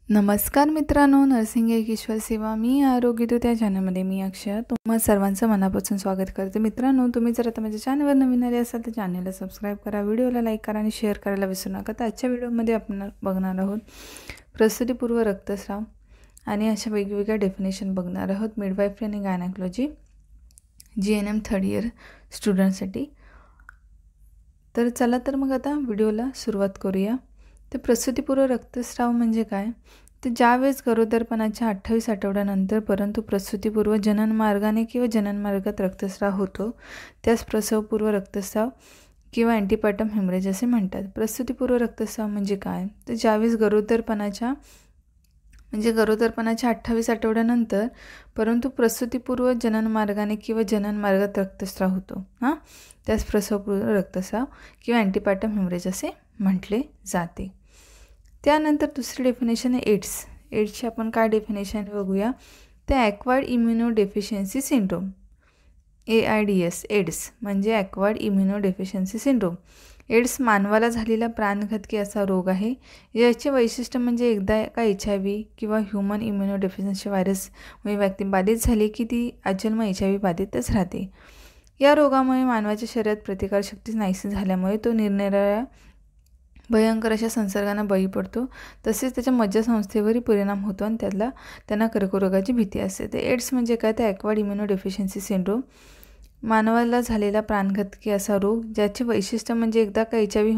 नमस्कार मित्रांनो, नर्सिंग एक ईश्वर सेवा मी आरोग्यदूत या चॅनलमध्ये मी अक्षय तुम्हा सर्वांचं मनापासून स्वागत करते। मित्रांनो, तुम्ही जर आता माझ्या चॅनलवर नवीन आले असाल तर चॅनलला सबस्क्राईब करा, व्हिडिओला लाईक करा आणि शेअर करायला विसरू नका। तर आजच्या व्हिडिओमध्ये आपण बघणार आहोत प्रसूतीपूर्व रक्तस्राव आणि अशा वेगवेगळ्या डेफिनेशन बघणार आहोत मिडवाइफरी आणि गायनेकॉलॉजी GNM थर्ड इयर स्टुडंटसाठी। तर चला तर मग आता व्हिडिओला सुरुवात करूया। तर प्रसूतीपूर्व रक्तस्राव म्हणजे काय? तर ज्यावेळेस गरोदरपणाच्या 28 आठवड्यानंतर परंतु प्रसूतीपूर्व जननमार्गाने किंवा जननमार्गात रक्तस्राव होतो त्यास प्रसवपूर्व रक्तस्राव किंवा अँटीपार्टम हेमरेज असे म्हणतात। प्रसूतीपूर्व रक्तस्राव म्हणजे काय? तर ज्यावेळेस गरोदरपणाच्या 28 आठवड्यानंतर परंतु प्रसूतीपूर्व जननमार्गाने किंवा जननमार्गात रक्तस्राव होतो त्यास प्रसवपूर्व रक्तस्राव किंवा अँटीपार्टम हेमरेज असे म्हटले जाते। त्यानंतर दुसरी डेफिनेशन आहे एड्सची आपण काय डेफिनेशन बघूया। ते acquired immunodeficiency syndrome AIDS AIDS म्हणजे ॲक्वायर्ड इम्युनोडेफिशियन्सी सिंड्रोम। एड्स मानवाला झालेला प्राणघातकी असा रोग आहे। याचे वैशिष्ट्य म्हणजे एकदा का HIV किंवा ह्यूमन इम्युनोडेफिशियन्सी व्हायरसमुळे व्यक्ती बाधित झाली की ती आजन्म HIV बाधितच राहते। या रोगामुळे मानवाच्या शरीरात प्रतिकारशक्ती नाहीशी झाल्यामुळे तो निरनिराळ्या भयंकर अशा संसर्गांना बळी पडतो, तसेच त्याच्या मज्जासंस्थेवरही परिणाम होतो आणि त्यांना कर्करोगाची भीती असते। ते एड्स म्हणजे काय? तर ॲक्वायर्ड इम्युनोडेफिशियन्सी सिंड्रोम मानवाला झालेला प्राणघातकी असा रोग ज्याचे वैशिष्ट्य म्हणजे एकदा का HIV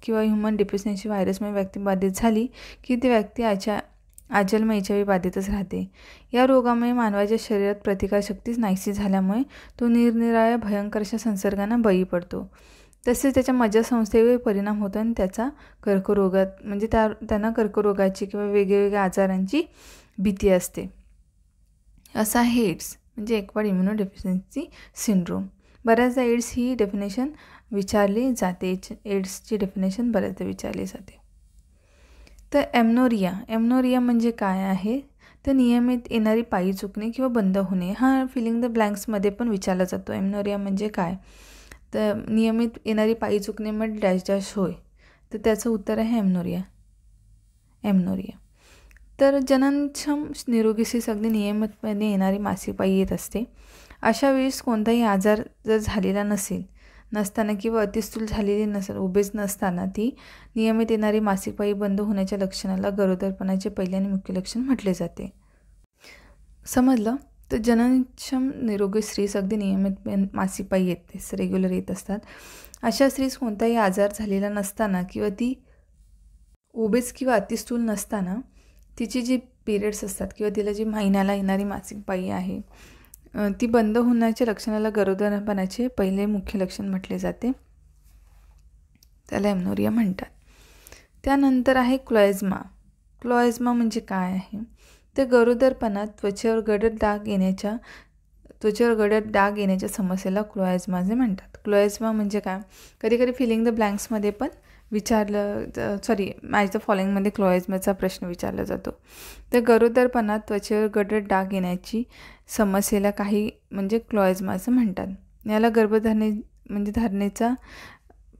ह्यूमन डेफिशियन्सी व्हायरसमुळे व्यक्ती बाधित झाली की ती व्यक्ती आजन्म HIV बाधितच राहते। या रोगामुळे मानवाच्या शरीरात प्रतिकारशक्तीच नाहीशी झाल्यामुळे तो निरनिराळ्या भयंकर अशा संसर्गांना बळी पडतो, तसेच त्याच्या मज्जासंस्थेवर परिणाम होतो आणि त्याचा कर्करोगात म्हणजे त्यांना कर्करोगाची किंवा वेगवेगळ्या आजारांची भीती असते। असा आहे एड्स म्हणजे ॲक्वायर्ड इम्युनोडेफिशियन्सी सिंड्रोम। बऱ्याचदा एड्स ही डेफिनेशन विचारली जाते, एड्सची डेफिनेशन बऱ्याचदा विचारली जाते। तर एमनोरिया म्हणजे काय आहे? तर नियमित येणारी पायी चुकणे किंवा बंद होणे। हा फिलिंग द ब्लँक्समध्ये पण विचारला जातो। एमनोरिया म्हणजे काय? तर नियमित येणारी पायी चुकणे मग डॅश होय, तर त्याचं उत्तर आहे एमनोरिया। तर जननक्षम निरोगी स्त्रीस अगदी नियमितपणे येणारी मासिक पाळी येत असते। अशा वेळेस कोणताही आजार जर झालेला नसताना किंवा अतिस्थूल झालेली नसेल, उभेच नसताना ती नियमित येणारी मासिक पाळी बंद होण्याच्या लक्षणाला गरोदरपणाचे पहिले आणि मुख्य लक्षण म्हटले जाते। समजलं? तर जननक्षम निरोगी स्त्रीस अगदी नियमित मासिक पाळी येते, रेग्युलर येत असतात। अशा स्त्रीस कोणताही आजार झालेला नसताना किंवा ती ओबेस किंवा अतिस्थूल नसताना तिची जी पिरियड्स असतात किंवा तिला जी महिन्याला येणारी मासिक पाळी आहे ती बंद होण्याच्या लक्षणाला गरोदरपणाचे पहिले मुख्य लक्षण म्हटले जाते, त्याला एमनोरिया म्हणतात। त्यानंतर आहे क्लोएझमा म्हणजे काय आहे? तर गरोदरपणात त्वचेवर गडद डाग येण्याच्या समस्येला क्लोएझमा असे म्हणतात। क्लोएझमा म्हणजे काय? कधी कधी फिलिंग द ब्लँक्समध्ये पण मॅच द फॉलोइंगमध्ये क्लोएझमाचा प्रश्न विचारला जातो। तर गरोदरपणात त्वचेवर गडद डाग येण्याची समस्येला काही म्हणजे क्लोएझमा असं म्हणतात। याला धारणेचा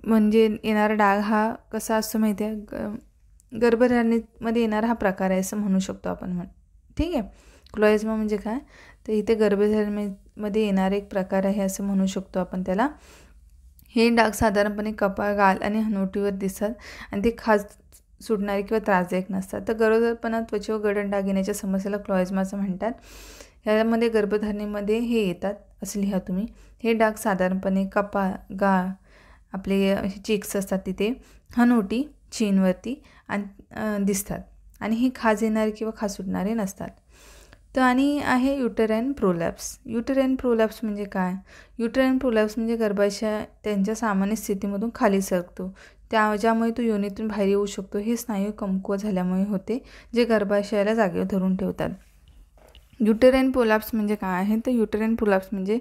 म्हणजे येणारा डाग हा कसा असतो माहिती आहे? गर्भधारणेमध्ये येणारा हा प्रकार आहे असं म्हणू शकतो आपण, ठीक आहे। क्लोएझमा म्हणजे काय? तर इथे गर्भधारणेमध्ये येणारा एक प्रकार आहे असं म्हणू शकतो आपण त्याला। हे डाग साधारणपणे कपाळ, गाल आणि हनुवटीवर दिसतात आणि ते खाज सुटणारे किंवा त्रासदायक नसतात। तर गरोदरपणात त्वचेवर गडद डाग येण्याच्या समस्येला क्लोएझमा असं म्हणतात। यामध्ये गर्भधारणेमध्ये हे येतात असं लिहा तुम्ही। हे डाग साधारणपणे कपाळ, गाल, आपले चीक्स असतात तिथे, हनुवटी, चीनवरती आणि दिसतात आणि हे खाज येणारे किंवा खाज सुटणारे नसतात। तर आणि आहे युटेराईन प्रोलॅप्स म्हणजे काय? युटेराईन प्रोलॅप्स म्हणजे गर्भाशय त्यांच्या सामान्य स्थितीमधून खाली सरकतो, ज्यामुळे तो योनीतून बाहेर येऊ शकतो। हे स्नायू कमकुवत झाल्यामुळे होते, जे गर्भाशयाला जागेवर धरून ठेवतात। युटेराईन प्रोलॅप्स म्हणजे काय आहे? तर युटेराईन प्रोलॅप्स म्हणजे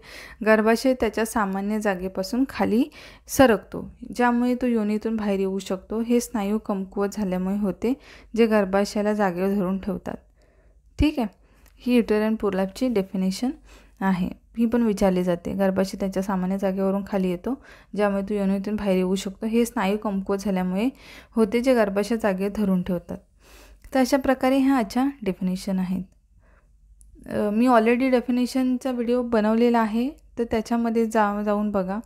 गर्भाशय त्याच्या सामान्य जागेपासून खाली सरकतो, ज्यामुळे तो योनीतून बाहेर येऊ शकतो। हे स्नायू कमकुवत झाल्यामुळे होते, जे गर्भाशयाला जागेवर धरून ठेवतात, ठीक आहे। ही युटेराईन प्रोलॅप्सची डेफिनेशन आहे, ही पण विचारली जाते। गर्भाशय त्याच्या सामान्य जागेवरून खाली येतो, ज्यामुळे तो योनीतून बाहेर येऊ शकतो। हे स्नायू कमकुवत झाल्यामुळे होते, जे गर्भाशय जागेवर धरून ठेवतात। तर अशा प्रकारे ह्या आजच्या डेफिनेशन आहेत. मी ऑलरेडी डेफिनेशनचा व्हिडिओ बनवलेला आहे, तर त्याच्यामध्ये जाऊन बघा.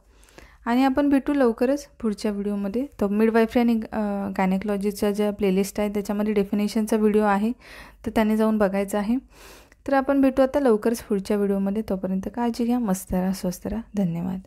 आणि आपण भेटू लवकरच पुढच्या व्हिडिओमध्ये. तो मिडवाईफरी आणि गायनेकॉलॉजीच्या ज्या प्लेलिस्ट आहे त्याच्यामध्ये डेफिनेशनचा व्हिडिओ आहे, तर त्याने जाऊन बघायचं आहे. तर आपण भेटू आता लवकरच पुढच्या व्हिडिओमध्ये. तोपर्यंत काळजी घ्या, मस्त राहा, स्वस्त राहा. धन्यवाद.